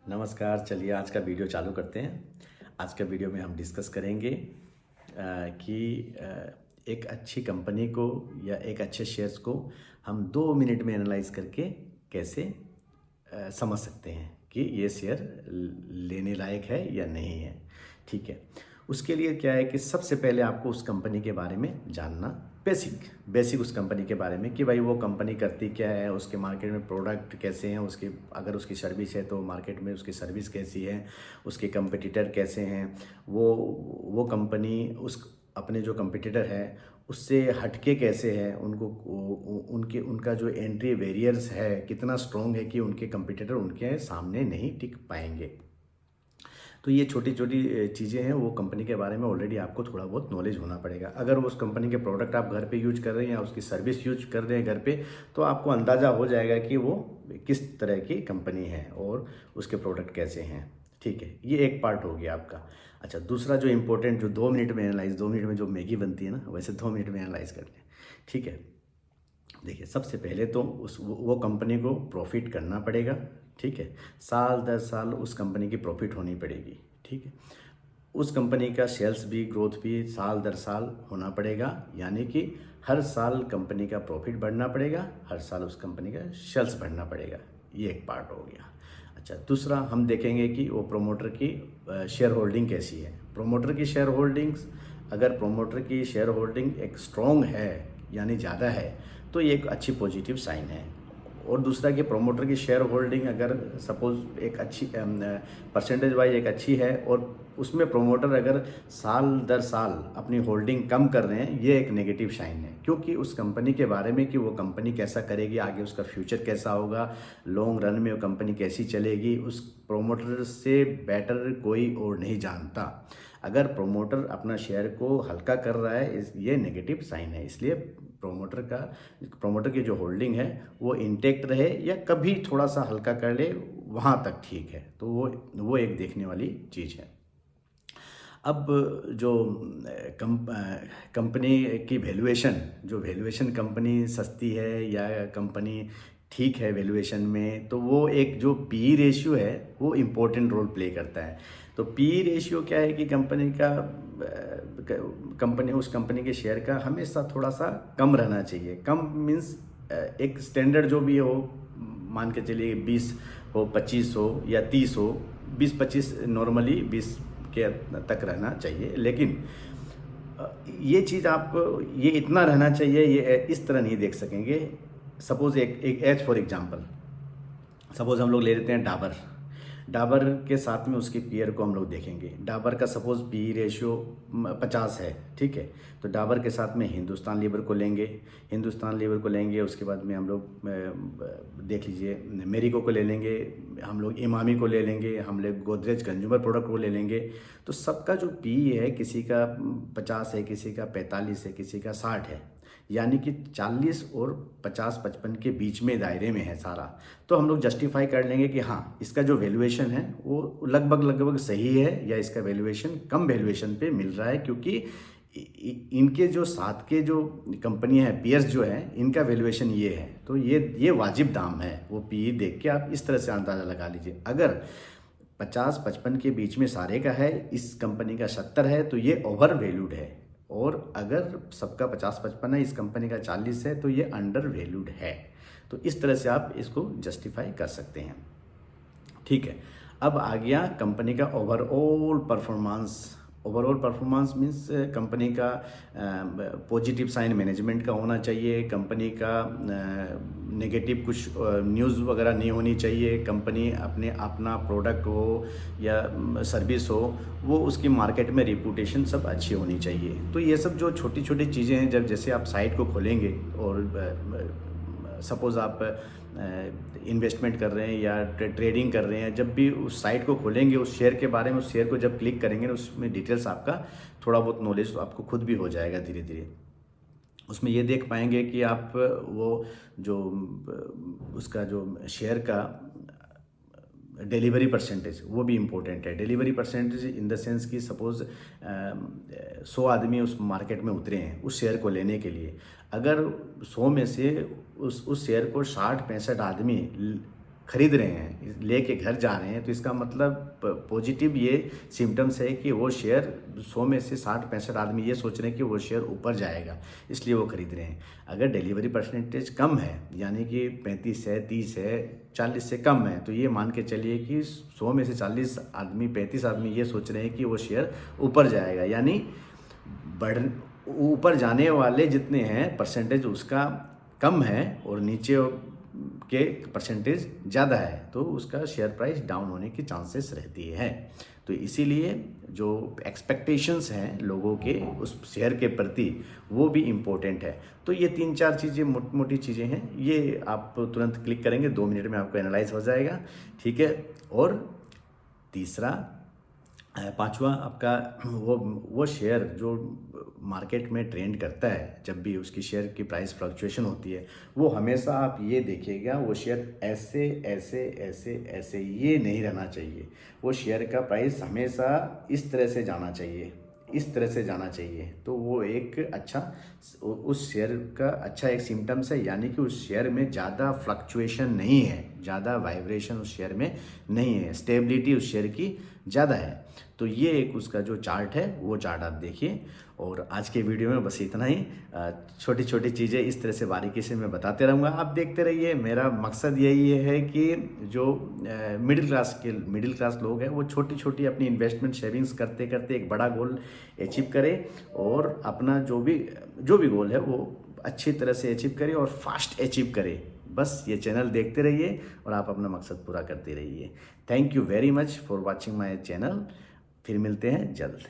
नमस्कार। चलिए आज का वीडियो चालू करते हैं। आज का वीडियो में हम डिस्कस करेंगे कि एक अच्छी कंपनी को या एक अच्छे शेयर्स को हम 2 मिनट में एनालाइज करके कैसे समझ सकते हैं कि ये शेयर लेने लायक है या नहीं है। ठीक है, उसके लिए क्या है कि सबसे पहले आपको उस कंपनी के बारे में जानना, बेसिक उस कंपनी के बारे में कि भाई वो कंपनी करती क्या है, उसके मार्केट में प्रोडक्ट कैसे हैं, उसकी अगर उसकी सर्विस है तो मार्केट में उसकी सर्विस कैसी है, उसके कंपटीटर कैसे हैं, वो कंपनी उस अपने जो कंपटीटर है उससे हटके कैसे है, उनका जो एंट्री बैरियर्स है कितना स्ट्रॉन्ग है कि उनके कंपटीटर उनके सामने नहीं टिक पाएंगे। तो ये छोटी छोटी चीज़ें हैं, वो कंपनी के बारे में ऑलरेडी आपको थोड़ा बहुत नॉलेज होना पड़ेगा। अगर उस कंपनी के प्रोडक्ट आप घर पे यूज कर रहे हैं या उसकी सर्विस यूज कर रहे हैं घर पे, तो आपको अंदाज़ा हो जाएगा कि वो किस तरह की कंपनी है और उसके प्रोडक्ट कैसे हैं। ठीक है, ये एक पार्ट हो गया आपका। अच्छा, दूसरा जो इम्पोर्टेंट, जो 2 मिनट में एनालाइज, 2 मिनट में जो मैगी बनती है ना, वैसे 2 मिनट में एनालाइज कर लें। ठीक है, देखिए सबसे पहले तो वो कंपनी को प्रॉफिट करना पड़ेगा। ठीक है, साल दर साल उस कंपनी की प्रॉफिट होनी पड़ेगी। ठीक है, उस कंपनी का सेल्स भी, ग्रोथ भी साल दर साल होना पड़ेगा, यानी कि हर साल कंपनी का प्रॉफिट बढ़ना पड़ेगा, हर साल उस कंपनी का सेल्स बढ़ना पड़ेगा। ये एक पार्ट हो गया। अच्छा, दूसरा हम देखेंगे कि वो प्रोमोटर की शेयर होल्डिंग कैसी है। प्रोमोटर की शेयर होल्डिंग्स, अगर प्रोमोटर की शेयर होल्डिंग एक स्ट्रॉन्ग है यानी ज़्यादा है तो ये एक अच्छी पॉजिटिव साइन है। और दूसरा कि प्रोमोटर की शेयर होल्डिंग अगर सपोज एक अच्छी परसेंटेज वाइज एक अच्छी है और उसमें प्रोमोटर अगर साल दर साल अपनी होल्डिंग कम कर रहे हैं, ये एक नेगेटिव साइन है, क्योंकि उस कंपनी के बारे में कि वो कंपनी कैसा करेगी, आगे उसका फ्यूचर कैसा होगा, लॉन्ग रन में वो कंपनी कैसी चलेगी, उस प्रोमोटर से बेटर कोई और नहीं जानता। अगर प्रोमोटर अपना शेयर को हल्का कर रहा है, ये नेगेटिव साइन है। इसलिए प्रोमोटर की जो होल्डिंग है वो इंटेक्ट रहे या कभी थोड़ा सा हल्का कर ले, वहाँ तक ठीक है। तो वो एक देखने वाली चीज़ है। अब जो कंपनी की वैल्यूएशन, जो वैल्यूएशन कंपनी सस्ती है या कंपनी ठीक है वैल्यूएशन में, तो वो एक जो पी रेशियो है वो इम्पोर्टेंट रोल प्ले करता है। तो पी रेशियो क्या है कि उस कंपनी के शेयर का हमेशा थोड़ा सा कम रहना चाहिए। कम मीन्स एक स्टैंडर्ड जो भी हो, मान के चलिए 20 हो, 25 हो या 30 हो, 20-25 नॉर्मली 20 के तक रहना चाहिए। लेकिन ये चीज़ आपको, ये इतना रहना चाहिए, ये इस तरह नहीं देख सकेंगे। सपोज एक एज फॉर एग्जांपल, सपोज हम लोग ले लेते हैं डाबर के साथ में उसके पीयर को हम लोग देखेंगे। डाबर का सपोज पी रेशियो 50 है। ठीक है, तो डाबर के साथ में हिंदुस्तान लीवर को लेंगे, उसके बाद में हम लोग देख लीजिए मेरिको को ले लेंगे, हम लोग इमामी को ले लेंगे, हम लोग गोदरेज कंज्यूमर प्रोडक्ट को ले लेंगे। तो सबका जो पी है, किसी का 50 है, किसी का 45 है, किसी का 60 है, यानी कि 40 और 50-55 के बीच में दायरे में है सारा। तो हम लोग जस्टिफाई कर लेंगे कि हाँ, इसका जो वैल्यूएशन है वो लगभग सही है, या इसका वैल्यूएशन कम वैल्यूएशन पे मिल रहा है, क्योंकि इनके जो साथ के जो कंपनियां हैं, पीयर्स जो हैं, इनका वैल्यूएशन ये है, तो ये वाजिब दाम है। वो पी देख के आप इस तरह से अंदाज़ा लगा लीजिए। अगर 50-55 के बीच में सारे का है, इस कंपनी का 70 है, तो ये ओवर वैल्यूड है। और अगर सबका 50-55 है, इस कंपनी का 40 है, तो ये अंडर वैल्यूड है। तो इस तरह से आप इसको जस्टिफाई कर सकते हैं। ठीक है, अब आ गया कंपनी का ओवरऑल परफॉर्मेंस मीन्स कंपनी का पॉजिटिव साइन मैनेजमेंट का होना चाहिए, कंपनी का नेगेटिव कुछ न्यूज़ वगैरह नहीं होनी चाहिए, कंपनी अपना प्रोडक्ट हो या सर्विस हो, वो उसकी मार्केट में रिपूटेशन सब अच्छी होनी चाहिए। तो ये सब जो छोटी छोटी चीज़ें हैं, जब जैसे आप साइट को खोलेंगे और सपोज़ आप इन्वेस्टमेंट कर रहे हैं या ट्रेडिंग कर रहे हैं, जब भी उस साइट को खोलेंगे, उस शेयर के बारे में, उस शेयर को जब क्लिक करेंगे ना, उसमें डिटेल्स आपका थोड़ा बहुत नॉलेज तो आपको खुद भी हो जाएगा धीरे धीरे। उसमें ये देख पाएंगे कि आप वो जो उसका जो शेयर का डिलीवरी परसेंटेज, वो भी इम्पोर्टेंट है। Delivery percentage in the sense कि सपोज 100 आदमी उस मार्केट में उतरे हैं उस शेयर को लेने के लिए, अगर 100 में से उस शेयर को 60-65 आदमी खरीद रहे हैं, लेके घर जा रहे हैं, तो इसका मतलब पॉजिटिव ये सिम्टम्स है कि वो शेयर 100 में से 60-65 आदमी ये सोच रहे हैं कि वो शेयर ऊपर जाएगा, इसलिए वो खरीद रहे हैं। अगर डिलीवरी परसेंटेज कम है, यानी कि 35 है, 30 है, 40 से कम है, तो ये मान के चलिए कि 100 में से 40 आदमी, 35 आदमी ये सोच रहे हैं कि वो शेयर ऊपर जाएगा, यानी ऊपर जाने वाले जितने हैं परसेंटेज उसका कम है और नीचे के परसेंटेज ज़्यादा है, तो उसका शेयर प्राइस डाउन होने की चांसेस रहती है। तो इसीलिए जो एक्सपेक्टेशंस हैं लोगों के उस शेयर के प्रति, वो भी इम्पोर्टेंट है। तो ये 3-4 चीज़ें मोटी मोटी चीज़ें हैं, ये आप तुरंत क्लिक करेंगे, 2 मिनट में आपको एनालाइज हो जाएगा, ठीक है। और तीसरा, पांचवा आपका वो शेयर जो मार्केट में ट्रेंड करता है, जब भी उसकी शेयर की प्राइस फ्लक्चुएशन होती है, वो हमेशा आप ये देखिएगा, वो शेयर ऐसे ऐसे ऐसे ऐसे ये नहीं रहना चाहिए। वो शेयर का प्राइस हमेशा इस तरह से जाना चाहिए, इस तरह से जाना चाहिए। तो वो एक अच्छा, उस शेयर का अच्छा एक सिम्टम्स है, यानी कि उस शेयर में ज़्यादा फ्लक्चुएशन नहीं है, ज़्यादा वाइब्रेशन उस शेयर में नहीं है, स्टेबिलिटी उस शेयर की ज़्यादा है। तो ये एक उसका जो चार्ट है, वो चार्ट आप देखिए। और आज के वीडियो में बस इतना ही। छोटी छोटी चीज़ें इस तरह से बारीकी से मैं बताते रहूँगा, आप देखते रहिए। मेरा मकसद यही है कि जो मिडिल क्लास लोग हैं, वो छोटी छोटी अपनी इन्वेस्टमेंट सेविंग्स करते करते एक बड़ा गोल अचीव करें, और अपना जो भी गोल है वो अच्छी तरह से अचीव करें और फास्ट अचीव करें। बस ये चैनल देखते रहिए और आप अपना मकसद पूरा करते रहिए। Thank you very much for watching my channel. फिर मिलते हैं जल्द।